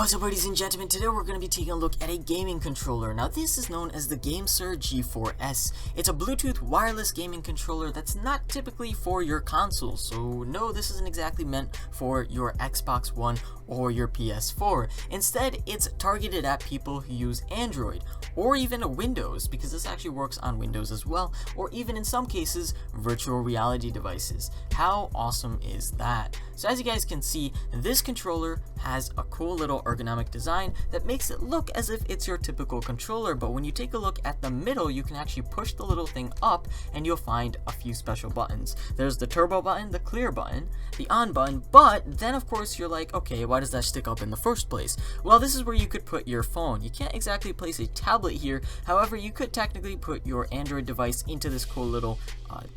What's up, ladies and gentlemen? Today we're going to be taking a look at a gaming controller. Now this is known as the GAMESIR G4s. It's a Bluetooth wireless gaming controller that's not typically for your console. So no, this isn't exactly meant for your Xbox One or your PS4. Instead, it's targeted at people who use Android or even Windows, because this actually works on Windows as well, or even in some cases, virtual reality devices. How awesome is that? So as you guys can see, this controller has a cool little ergonomic design that makes it look as if it's your typical controller, but when you take a look at the middle, you can actually push the little thing up and you'll find a few special buttons. There's the turbo button, the clear button, the on button, but then of course you're like, okay, why does that stick up in the first place? Well, this is where you could put your phone. You can't exactly place a tablet here, however, you could technically put your Android device into this cool little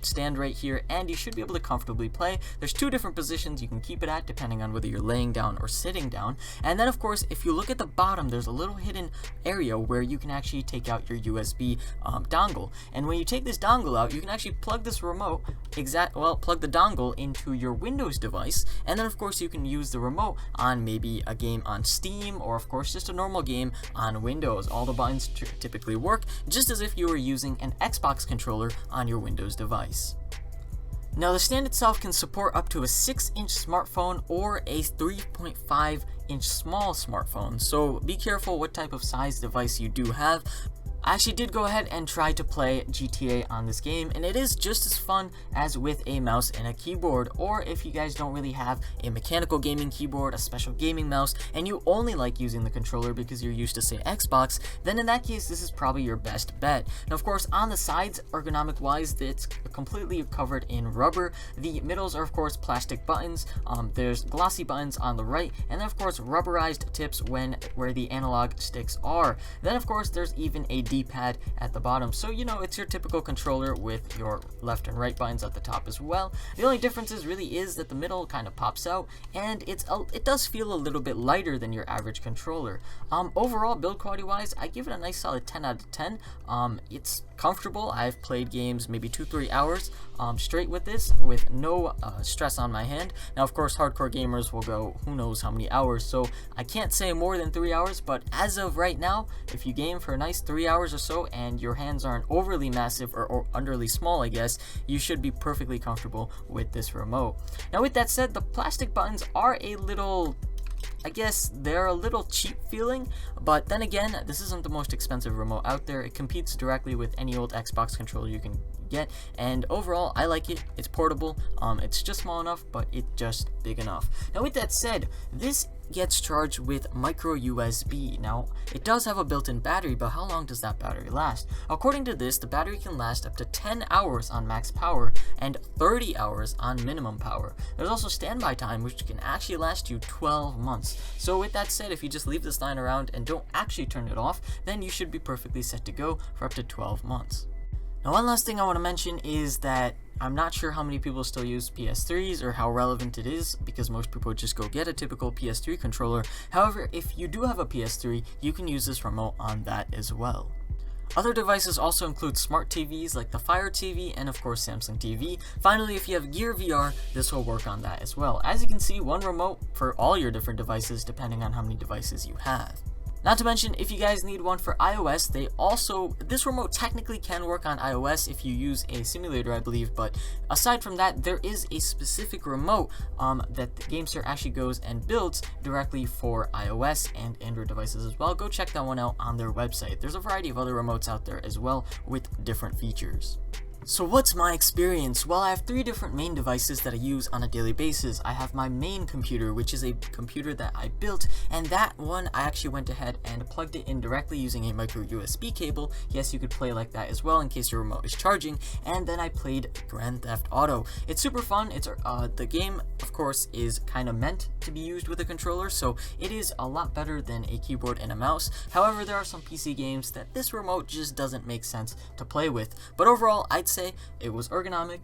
stand right here, and you should be able to comfortably play. There's two different positions you can keep it at depending on whether you're laying down or sitting down. And then of course, if you look at the bottom, there's a little hidden area where you can actually take out your USB dongle. And when you take this dongle out, you can actually plug this remote plug the dongle into your Windows device, and then of course you can use the remote on maybe a game on Steam, or of course just a normal game on Windows. All the buttons typically work just as if you were using an Xbox controller on your Windows device. Now the stand itself can support up to a 6-inch smartphone or a 3.5-inch small smartphone, so be careful what type of size device you do have. I actually did go ahead and try to play GTA on this game, and it is just as fun as with a mouse and a keyboard. Or if you guys don't really have a mechanical gaming keyboard, a special gaming mouse, and you only like using the controller because you're used to, say, Xbox, then in that case this is probably your best bet. Now of course, on the sides, ergonomic wise, it's completely covered in rubber. The middles are of course plastic buttons. There's glossy buttons on the right, and then of course rubberized tips where the analog sticks are. Then of course there's even a D-pad at the bottom, so you know it's your typical controller with your left and right buttons at the top as well. The only difference really is that the middle kind of pops out, and it does feel a little bit lighter than your average controller. Overall, build quality wise, I give it a nice solid 10 out of 10. It's comfortable. I've played games maybe 2-3 hours straight with this with no stress on my hand. Now of course hardcore gamers will go who knows how many hours, so I can't say more than 3 hours, but as of right now, if you game for a nice 3 hours or so and your hands aren't overly massive or underly small, I guess, you should be perfectly comfortable with this remote. Now with that said, the plastic buttons are a little, I guess they're a little cheap feeling, but then again, this isn't the most expensive remote out there. It competes directly with any old Xbox controller you can get, and overall I like it. It's portable, it's just small enough, but it's just big enough. Now with that said, this gets charged with micro USB. Now it does have a built-in battery, but how long does that battery last? According to this, the battery can last up to 10 hours on max power and 30 hours on minimum power. There's also standby time, which can actually last you 12 months. So with that said, if you just leave this line around and don't actually turn it off, then you should be perfectly set to go for up to 12 months. Now one last thing I want to mention is that I'm not sure how many people still use PS3s or how relevant it is, because most people just go get a typical PS3 controller. However, if you do have a PS3, you can use this remote on that as well. Other devices also include smart TVs like the Fire TV and of course Samsung TV. Finally, if you have Gear VR, this will work on that as well. As you can see, one remote for all your different devices depending on how many devices you have. Not to mention, if you guys need one for iOS, this remote technically can work on iOS if you use a simulator, I believe, but aside from that, there is a specific remote that GAMESIR actually goes and builds directly for iOS and Android devices as well. Go check that one out on their website. There's a variety of other remotes out there as well with different features. So what's my experience? Well, I have 3 different main devices that I use on a daily basis. I have my main computer, which is a computer that I built, and that one I actually went ahead and plugged it in directly using a micro USB cable. Yes, you could play like that as well in case your remote is charging. And then I played Grand Theft Auto. It's super fun. It's the game, of course, is kind of meant to be used with a controller, so it is a lot better than a keyboard and a mouse. However, there are some PC games that this remote just doesn't make sense to play with. But overall, I'd say it was ergonomic.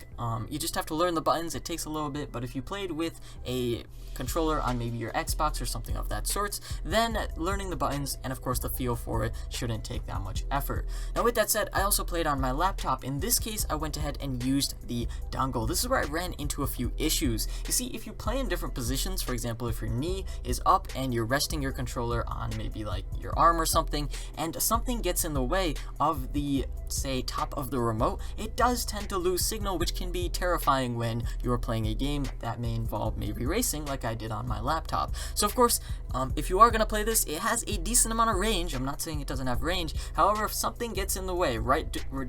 You just have to learn the buttons. It takes a little bit, but if you played with a controller on maybe your Xbox or something of that sort, then learning the buttons and of course the feel for it shouldn't take that much effort. Now with that said, I also played on my laptop. In this case, I went ahead and used the dongle. This is where I ran into a few issues. You see, if you play in different positions, for example, if your knee is up and you're resting your controller on maybe like your arm or something, and something gets in the way of the, say, top of the remote, it does tend to lose signal, which can be terrifying when you're playing a game that may involve maybe racing like I did on my laptop. So of course, if you are going to play this, it has a decent amount of range. I'm not saying it doesn't have range. However, if something gets in the way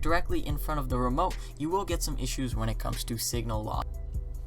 directly in front of the remote, you will get some issues when it comes to signal loss.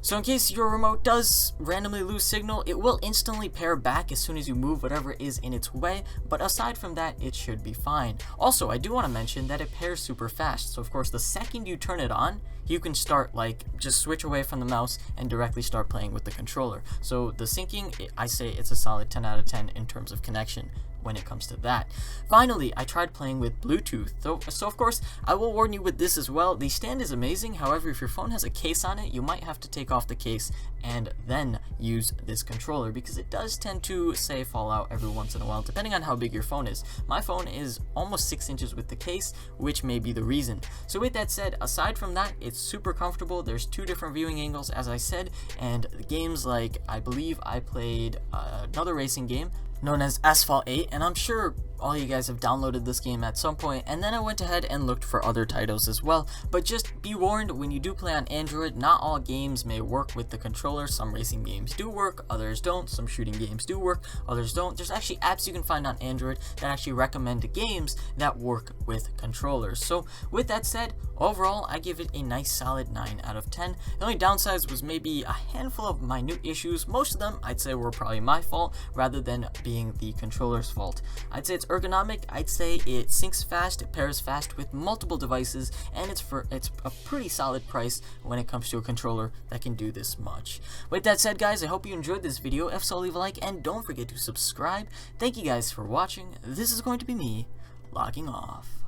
So in case your remote does randomly lose signal, it will instantly pair back as soon as you move whatever is in its way, but aside from that, it should be fine. Also, I do want to mention that it pairs super fast, so of course the second you turn it on, you can start like just switch away from the mouse and directly start playing with the controller. So the syncing, I say it's a solid 10 out of 10 in terms of connection when it comes to that. Finally, I tried playing with Bluetooth, so of course I will warn you with this as well. The stand is amazing. However, if your phone has a case on it, you might have to take off the case and then use this controller, because it does tend to, say, fall out every once in a while depending on how big your phone is. My phone is almost 6 inches with the case, which may be the reason. So with that said, aside from that, it's super comfortable. There's 2 different viewing angles, as I said, and games like, I believe I played another racing game known as Asphalt 8, and I'm sure all you guys have downloaded this game at some point, and then I went ahead and looked for other titles as well. But just be warned, when you do play on Android, not all games may work with the controller. Some racing games do work, others don't. Some shooting games do work, others don't. There's actually apps you can find on Android that actually recommend games that work with controllers. So with that said, overall I give it a nice solid 9 out of 10. The only downsides was maybe a handful of minute issues. Most of them I'd say were probably my fault rather than being the controller's fault. I'd say it's ergonomic. I'd say it syncs fast, it pairs fast with multiple devices, and it's a pretty solid price when it comes to a controller that can do this much. With that said, guys, I hope you enjoyed this video. If so, leave a like and don't forget to subscribe. Thank you guys for watching. This is going to be me logging off.